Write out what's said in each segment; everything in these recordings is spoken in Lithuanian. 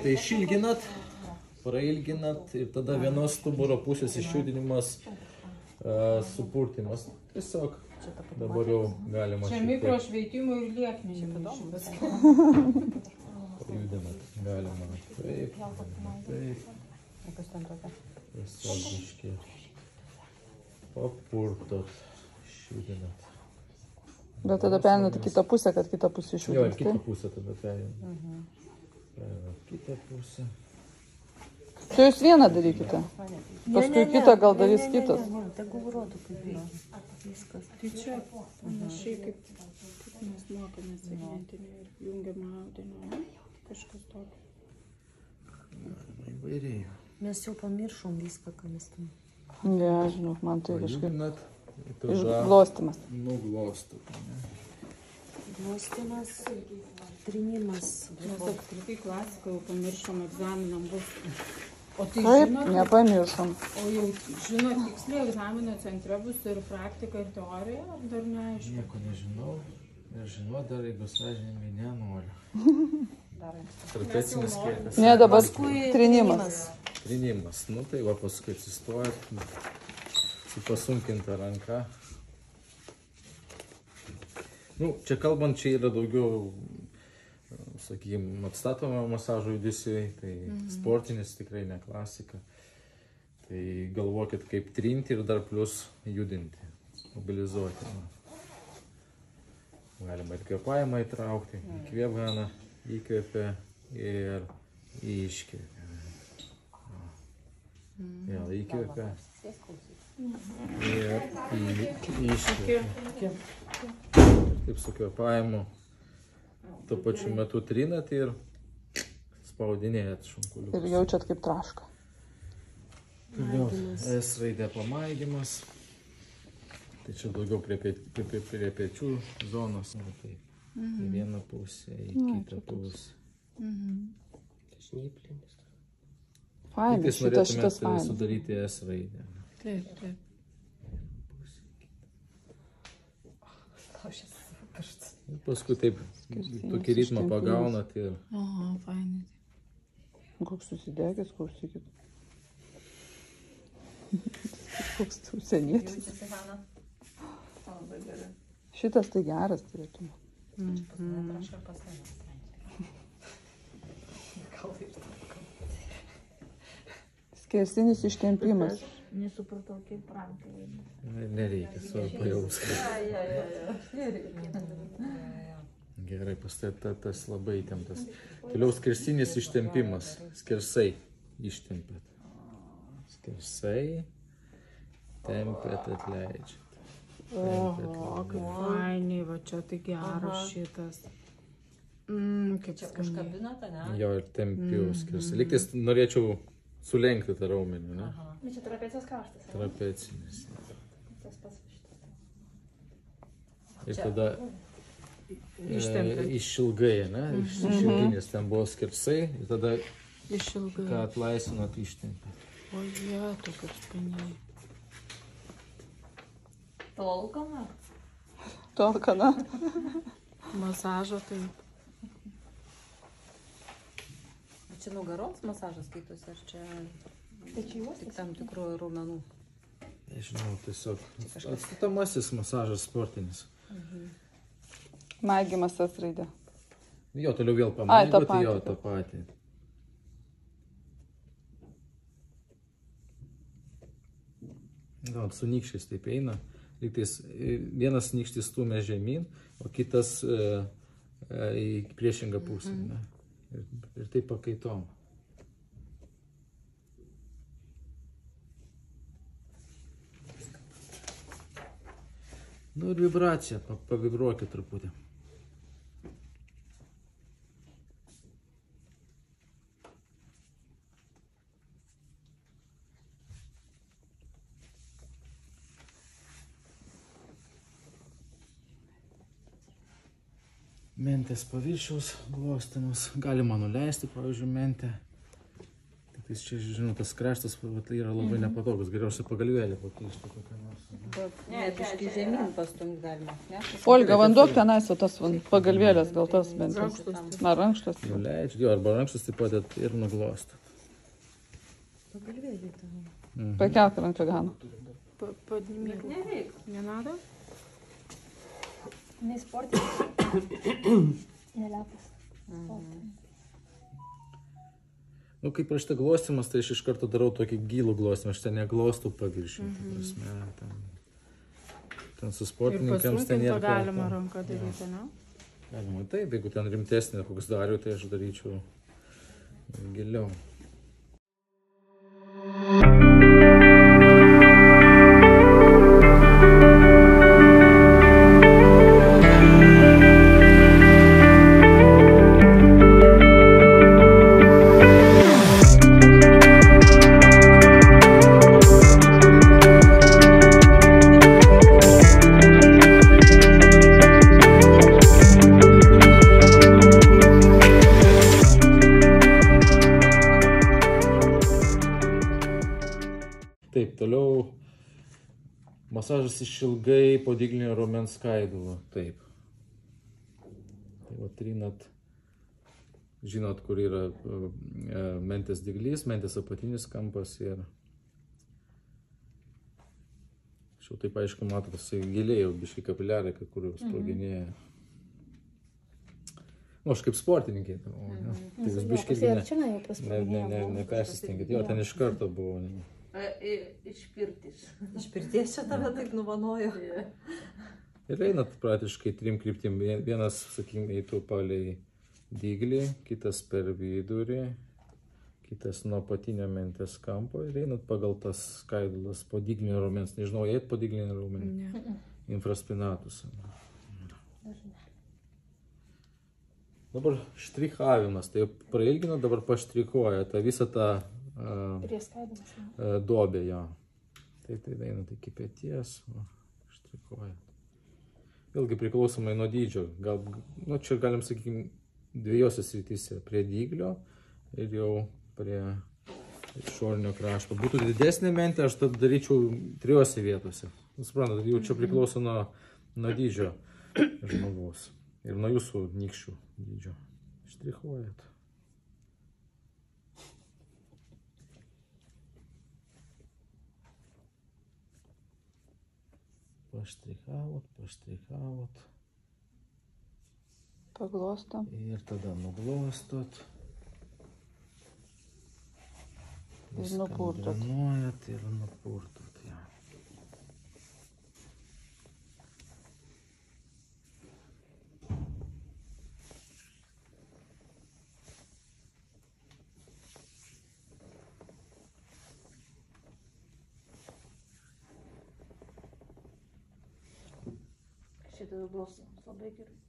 Tai išilginat, prailginat ir tada vienos stuburo pusės išjudinimas, supurtimas. Tiesiog dabar jau galima čia mikrošveitimų ir liekninių. Pajudinat, galima taip, taip. Tiesiog biškį papurtot, išjudinat. Bet tada perinat į kitą pusę, kad kitą pusę išjudinat. Jo, ir kitą pusę tada perinat. Kitą pusę. Čia jūs vieną darykite. Paskui kitą gal darys kitas. Ne, tegul rodo kaip viskas. Tai čia panašiai kaip mes mokomės segmentinį ir jungiamą audinį. Kažkas tokio. Įvairiai. Mes jau pamiršom viską, ką mes tam. Ne, žinok, man tai kažkaip Pajudinat. išglostimas. Nuglostot. Glostimas, trinimas. Mes apskritai klasiką jau pamiršom, egzaminam bus. O tai Taip, žinot, nepamiršom. o jau žinot, tiksliai egzamino centre bus ir praktika, ir teorija, ar dar neaišku? Nieko nežinau. Nežinau, dar jeigu sąžiningai nenoriu. Trapecinis kietas. Ne, dabar Paskui trinimas. Trinimas. Nu tai va paskui atsistojat. Su pasunkinta ranka. Nu, čia kalbant, čia yra daugiau, sakykime, atstatoma masažo judesiai, tai sportinis tikrai ne klasika. Tai galvokit, kaip trinti ir dar plus judinti, mobilizuoti. Galima ir kvėpavimą įtraukti, įkvėpą, įkvėpę ir iškvėpę. Vėl įkvėpę ir iškvėpę. Taip su kvėpavimu. Tuo pačiu metu trinat ir spaudinėjat šunkuliukus. Ir jaučiat kaip traška. Toliau S raidė pamaigymas. Tai čia daugiau prie pečių zonos. Taip. Į vieną pusę, į kitą pusę. Fainas, Tiktais šitas norėtumėt fainas. sudaryti S raidę. Taip, taip. Ir paskui taip tokį ritmą pagaunat ir Aha, fainai. Koks susidegęs, klausykit. Koks užsienietis. Šitas tai geras turėtų. Skersinis ištempimas. Nesupratau, kaip rankai. nereikia, svarbu pajaus. Gerai, tas labai įtemptas. Toliau skersinis ištempimas. Skersai ištempėt. Skersai. Tempėt, atleidžiat. Oho, kaip fainiai, va čia tai geras šitas. Kaip Užkabinote, ne? Jo, ir tempiu skersai. Lygtais norėčiau sulenkti tą raumenį, ne? Bet čia trapecijos kraštas. Trapecinis. Tas pats šitas. Ir tada Ištempėt. išilgai, ne? Išilginis ten buvo skersai. Ir tada, išilgai. ką atlaisvinot, ištempėt. O jie, tokius spaniai. Tolkana. Tolkana. Masažo taip. Čia nugaros masažas skaitosi, ar čia Pečiuose. tik tam tikrų raumenų? Nežinau, tiesiog atstatamasis masažas sportinis. Maigymas tas raidė. Jo, toliau vėl Ai, tą pamaigoti, patį, jo, taip. tą patį. Gal, su nykščiais taip eina. Lygtais vienas nykštis stumia žemyn, o kitas į priešingą pusę. Ne? Ir taip pakaitom. Nu ir vibracija, pavibruokit truputį. Mentės paviršiaus glostymus. Galima nuleisti, pavyzdžiui, mentę. Tik Tai čia, žinau, tas kraštas tai yra labai nepatogus. Geriausia pagalvėlį pakeisti kokią nors. Ne, biškai žemyn pastumti galima, ne? Olga, vanduok tenais, o tas pagalvėlės, gal tas bent jau. Na, rankštas. Nuleidžiu, jo, arba rankštas taip pat ir nuglostų. Pagalvėlį tavo. Pakelk ranką, Gana. Подними руку. Не надо? Не спортик. Не ляпас. Nu, kaip prašta glostimas, tai aš iš karto darau tokį gilų glostimą, aš ten neglostų paviršių. Ten su Ir sportininkams ten nėra. galima ranką daryti, ne? Galima taip, jeigu ten rimtesnė, koks dariu, tai aš daryčiau giliau. Taip, toliau masažas išilgai podiglinio raumens skaidulo. Taip. Tai va, trinat, žinot, kur yra mentės diglys, mentės apatinis kampas ir šiau taip aišku matot, jisai giliai jau biškai kapiliarai, kai kur jau sproginėja. Nu, aš kaip sportininkė, tai jūs biškai nepersistengėt, jo, ten iš karto buvo. Iš pirties. Iš pirties čia tave taip nuvanojo. Ir einat praktiškai trim kryptim. Vienas, sakykime, eitų palei diglį, kitas per vidurį, kitas nuo apatinio mentės kampo ir einat pagal tas skaidulas po diglinio raumens. Nežinau, eit po diglinio raumens. Infraspinatus. Dabar štrichavimas. Tai prailgina, dabar paštrikuoja tą visą tą duobė, jo. Tai einat iki peties, štrikuoja. Vėlgi priklausomai nuo dydžio. Gal, nu, čia galim, sakykime, dviejose srityse. Prie dyglio ir jau prie išorinio krašto. Būtų didesnė mentė, aš tada daryčiau 3 vietose. Suprantat, jau čia priklauso nuo dydžio žmogaus. Ir nuo jūsų nykščių dydžio. Štrichuojat. Paštrichavot. Paglostom. Ir tada nuglostot. Ir nupurtot. Nuojat ir nupurtot, ja. Šitą glosą labai gerai.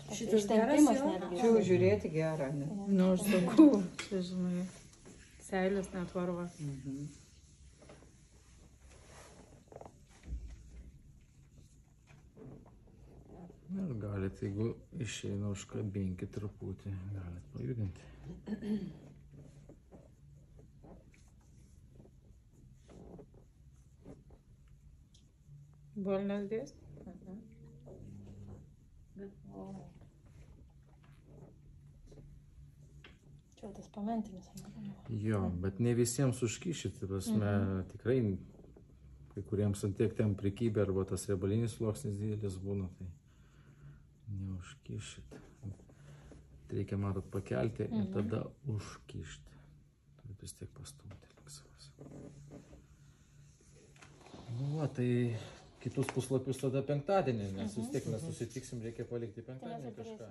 Šitas Ištempimas netgi. Čia jau žiūrėti gerą, ne? Nu, aš sakau, čia žinai, seilės net varva. Ir galit, jeigu išeina, užkabinkit truputį, galit pajudinti. Больно здесь? Čia tas pamentinis. Jo, bet ne visiems užkišit, prasme, tikrai kai kuriems ant tiek ten prikybė arba tas riebalinis sluoksnis didelis būna, tai neužkišit. Reikia, matot, pakelti ir tada užkišti. Turit vis tiek pastumti link savęs. Nu, va, tai kitus puslapius tada penktadienį, nes vis tiek mes susitiksim, reikia palikti penktadienį kažką.